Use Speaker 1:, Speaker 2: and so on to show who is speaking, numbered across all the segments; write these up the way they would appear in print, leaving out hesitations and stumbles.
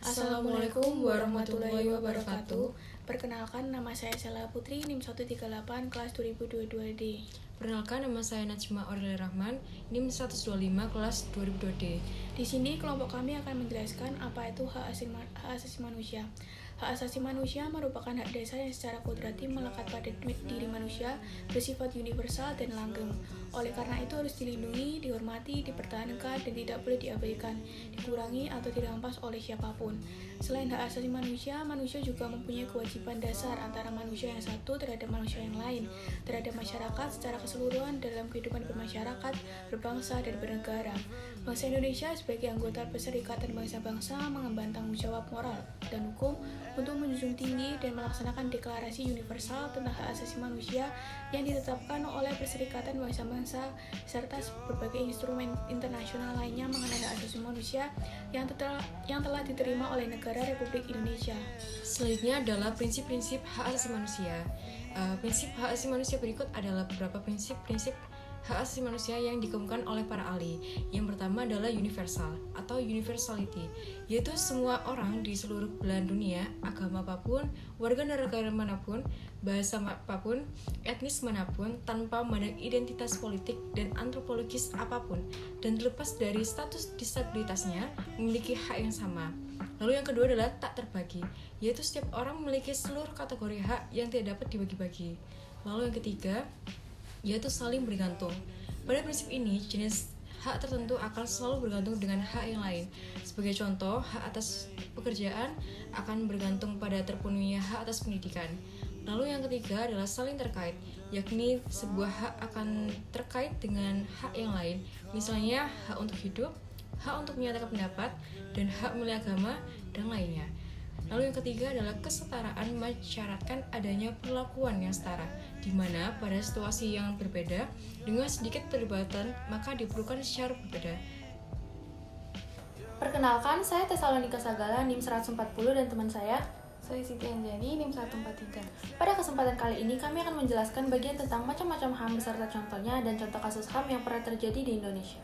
Speaker 1: Assalamualaikum warahmatullahi wabarakatuh.
Speaker 2: Perkenalkan, nama saya Sela Putri, NIM 138, kelas 2022D.
Speaker 1: Perkenalkan, nama saya Najma Aurel Rahman, NIM 125, kelas 2002D.
Speaker 2: Di sini kelompok kami akan menjelaskan apa itu hak asasi manusia. Hak asasi manusia merupakan hak dasar yang secara kodrati melekat pada diri manusia, bersifat universal dan langgeng. Oleh karena itu harus dilindungi, dihormati, dipertahankan, dan tidak boleh diabaikan, dikurangi, atau dirampas oleh siapapun. Selain hak asasi manusia, manusia juga mempunyai kewajiban dasar antara manusia yang satu terhadap manusia yang lain, terhadap masyarakat secara keseluruhan dalam kehidupan bermasyarakat, berbangsa, dan bernegara. Bangsa Indonesia sebagai anggota Perserikatan Bangsa-Bangsa mengemban tanggung jawab moral dan hukum untuk menjunjung tinggi dan melaksanakan Deklarasi Universal tentang Hak Asasi Manusia yang ditetapkan oleh Perserikatan Bangsa-Bangsa serta berbagai instrumen internasional lainnya mengenai hak asasi manusia yang telah diterima oleh negara Republik Indonesia.
Speaker 1: Selanjutnya adalah prinsip-prinsip hak asasi manusia. Prinsip hak asasi manusia berikut adalah beberapa prinsip-prinsip hak asasi manusia yang dikemukakan oleh para ahli. Yang pertama adalah universal atau universality, yaitu semua orang di seluruh belahan dunia, agama apapun, warga negara manapun, bahasa apapun, etnis manapun, tanpa memandang identitas politik dan antropologis apapun, dan terlepas dari status disabilitasnya, memiliki hak yang sama. Lalu yang kedua adalah tak terbagi, yaitu setiap orang memiliki seluruh kategori hak yang tidak dapat dibagi-bagi. Lalu yang ketiga, yaitu saling bergantung. Pada prinsip ini, jenis hak tertentu akan selalu bergantung dengan hak yang lain. Sebagai contoh, hak atas pekerjaan akan bergantung pada terpenuhinya hak atas pendidikan. Lalu yang ketiga adalah saling terkait, yakni sebuah hak akan terkait dengan hak yang lain. Misalnya, hak untuk hidup, hak untuk menyatakan pendapat, dan hak memilih agama, dan lainnya. Lalu yang ketiga adalah kesetaraan mensyaratkan adanya perlakuan yang setara, di mana pada situasi yang berbeda, dengan sedikit perdebatan, maka diperlukan secara berbeda.
Speaker 3: Perkenalkan, saya Tesalonika Sagala, NIM 140 dan teman saya
Speaker 2: Siti Anjani, NIM 143.
Speaker 3: Pada kesempatan kali ini, kami akan menjelaskan bagian tentang macam-macam HAM beserta contohnya dan contoh kasus HAM yang pernah terjadi di Indonesia.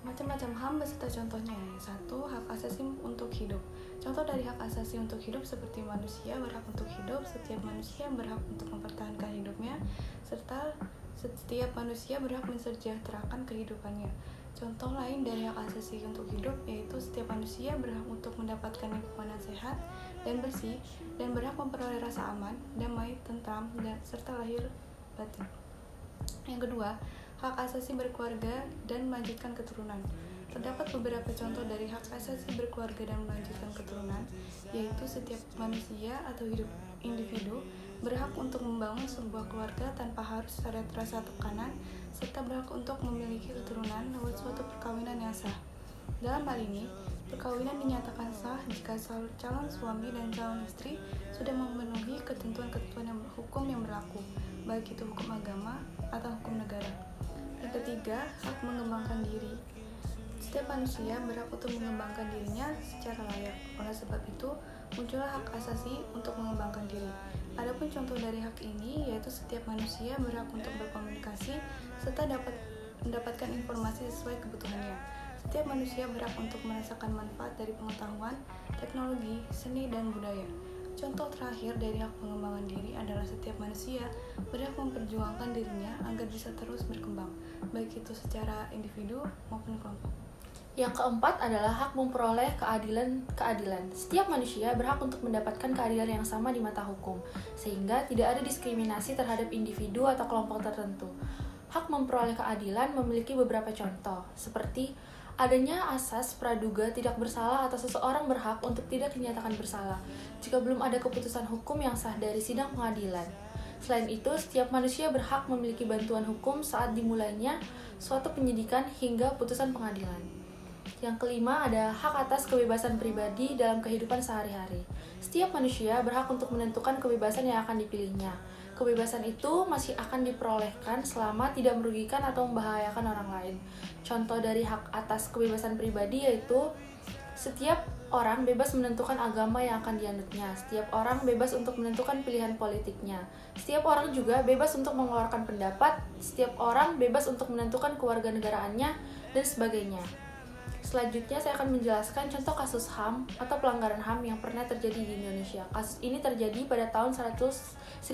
Speaker 2: Macam-macam HAM beserta contohnya. 1. Hak asasi untuk hidup. Contoh dari hak asasi untuk hidup seperti manusia berhak untuk hidup, setiap manusia berhak untuk mempertahankan hidupnya, serta setiap manusia berhak mensejahterakan kehidupannya. Contoh lain dari hak asasi untuk hidup yaitu setiap manusia berhak untuk mendapatkan lingkungan yang sehat dan bersih dan berhak memperoleh rasa aman, damai, tentram, dan serta lahir batin. Yang kedua, hak asasi berkeluarga dan melanjutkan keturunan. Terdapat beberapa contoh dari hak asasi berkeluarga dan melanjutkan keturunan, yaitu setiap manusia atau individu berhak untuk membangun sebuah keluarga tanpa harus ada rasa tekanan, serta berhak untuk memiliki keturunan lewat suatu perkawinan yang sah. Dalam hal ini, perkawinan dinyatakan sah jika calon suami dan calon istri sudah memenuhi ketentuan-ketentuan hukum yang berlaku, baik itu hukum agama atau hukum negara. Yang ketiga, hak mengembangkan diri. Setiap manusia berhak untuk mengembangkan dirinya secara layak. Oleh sebab itu, muncullah hak asasi untuk mengembangkan diri. Adapun contoh dari hak ini yaitu setiap manusia berhak untuk berkomunikasi serta dapat mendapatkan informasi sesuai kebutuhannya. Setiap manusia berhak untuk merasakan manfaat dari pengetahuan, teknologi, seni, dan budaya. Contoh terakhir dari hak pengembangan diri adalah setiap manusia berhak memperjuangkan dirinya agar bisa terus berkembang, baik itu secara individu maupun kelompok.
Speaker 3: Yang keempat adalah hak memperoleh keadilan. Setiap manusia berhak untuk mendapatkan keadilan yang sama di mata hukum, sehingga tidak ada diskriminasi terhadap individu atau kelompok tertentu. Hak memperoleh keadilan memiliki beberapa contoh, seperti adanya asas praduga tidak bersalah atau seseorang berhak untuk tidak dinyatakan bersalah jika belum ada keputusan hukum yang sah dari sidang pengadilan. Selain itu, setiap manusia berhak memiliki bantuan hukum saat dimulainya suatu penyidikan hingga putusan pengadilan. Yang kelima ada hak atas kebebasan pribadi dalam kehidupan sehari-hari. Setiap manusia berhak untuk menentukan kebebasan yang akan dipilihnya. Kebebasan itu masih akan diperolehkan selama tidak merugikan atau membahayakan orang lain. Contoh dari hak atas kebebasan pribadi yaitu setiap orang bebas menentukan agama yang akan dianutnya. Setiap orang bebas untuk menentukan pilihan politiknya. Setiap orang juga bebas untuk mengeluarkan pendapat. Setiap orang bebas untuk menentukan kewarganegaraannya dan sebagainya. Selanjutnya saya akan menjelaskan contoh kasus HAM atau pelanggaran HAM yang pernah terjadi di Indonesia. Kasus ini terjadi pada tahun 1993,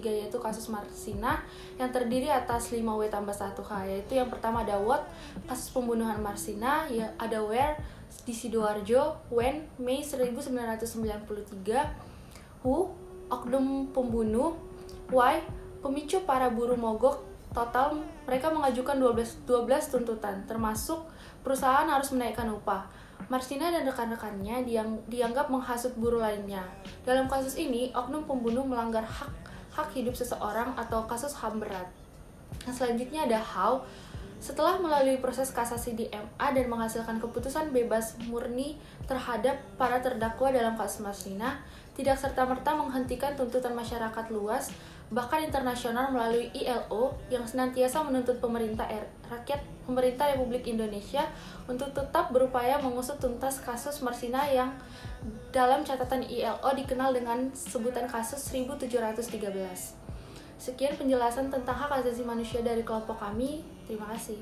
Speaker 3: yaitu kasus Marsina yang terdiri atas 5W tambah 1H, yaitu yang pertama ada What, kasus pembunuhan Marsina, ya, ada Where di Sidoarjo, When, Mei 1993, Who, oknum pembunuh, Why, pemicu para buruh mogok. Total mereka mengajukan 12 tuntutan, termasuk perusahaan harus menaikkan upah. Marsina dan rekan-rekannya dianggap menghasut buruh lainnya. Dalam kasus ini, oknum pembunuh melanggar hak hidup seseorang atau kasus HAM berat. Nah, selanjutnya ada How. Setelah melalui proses kasasi di MA dan menghasilkan keputusan bebas murni terhadap para terdakwa dalam kasus Marsina, tidak serta-merta menghentikan tuntutan masyarakat luas, bahkan internasional melalui ILO yang senantiasa menuntut pemerintah Republik Indonesia untuk tetap berupaya mengusut tuntas kasus Marsina yang dalam catatan ILO dikenal dengan sebutan kasus 1713. Sekian penjelasan tentang hak asasi manusia dari kelompok kami. Terima kasih.